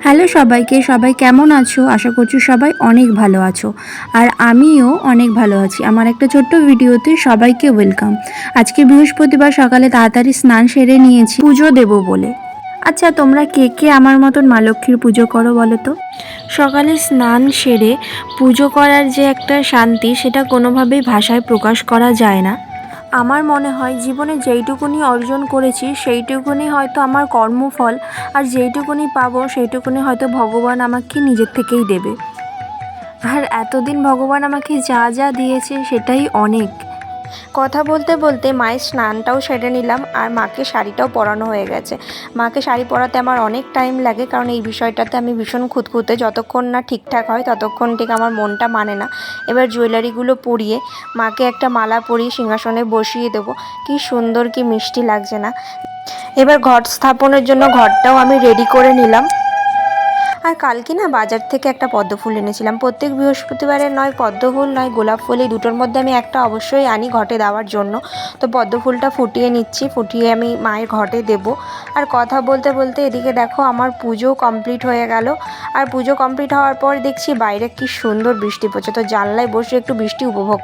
Hello সবাইকে, সবাই কেমন আছো? আশা করছি সবাই অনেক ভালো আছো। আর আমিও অনেক ভালো আছি। আমার একটা ছোট্ট ভিডিওতে সবাইকে ওয়েলকাম। আজকে বৃহস্পতিবার সকালে তাড়াতাড়ি স্নান সেরে নিয়েছি পুজো দেবো বলে। আচ্ছা, তোমরা কে কে আমার মতন মা লক্ষ্মীর পুজো করো বলো তো? সকালে স্নান সেরে পুজো করার যে একটা শান্তি, সেটা কোনোভাবেই ভাষায় প্রকাশ করা যায় না। আমার মনে হয় জীবনে যেইটুকুনি অর্জন করেছি সেইটুকুনি হয়তো আমার কর্মফল, আর যেইটুকুনি পাবো সেইটুকুনি হয়তো ভগবান আমাকে নিজের থেকেই দেবে। আর এতদিন ভগবান আমাকে যা যা দিয়েছে সেটাই অনেক। কথা বলতে বলতে মায়ের স্নানটাও সেরে নিলাম, আর মাকে শাড়িটাও পরানো হয়ে গেছে। মাকে শাড়ি পরাতে আমার অনেক টাইম লাগে, কারণ এই বিষয়টাতে আমি ভীষণ খুঁতখুঁতে। যতক্ষণ না ঠিকঠাক হয় ততক্ষণ ঠিক আমার মনটা মানে না। এবার জুয়েলারিগুলো পরিয়ে মাকে একটা মালা পরিয়ে সিংহাসনে বসিয়ে দেবো। কি সুন্দর, কি মিষ্টি লাগছে না? এবার ঘট স্থাপনের জন্য ঘরটাও আমি রেডি করে নিলাম। আর কালকে না বাজার থেকে একটা পদ্ম ফুল এনেছিলাম। প্রত্যেক বৃহস্পতিবারে নয় পদ্ম ফুল নয় গোলাপ ফুল, এই দুটোর মধ্যে আমি একটা অবশ্যই আনি ঘটে দেওয়ার জন্য। তো পদ্ম ফুলটা ফুটিয়ে নিচ্ছি, ফুটিয়ে আমি মায়ের ঘটে দেব। আর কথা বলতে বলতে এদিকে দেখো আমার পুজো কমপ্লিট হয়ে গেল। আর পুজো কমপ্লিট হওয়ার পর দেখছি বাইরে কি সুন্দর বৃষ্টি পড়ছে, তো জানলায় বসে একটু বৃষ্টি উপভোগ